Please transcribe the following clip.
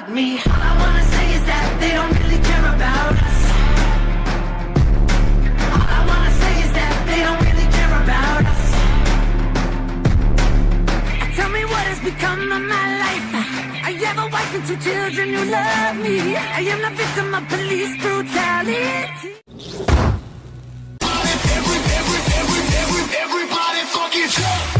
Me. All I wanna say is that they don't really care about us. All I wanna say is that they don't really care about us. Tell me what has become of my life. I have a wife and 2 children who love me. I am the victim of police brutality. Everybody fucking jump.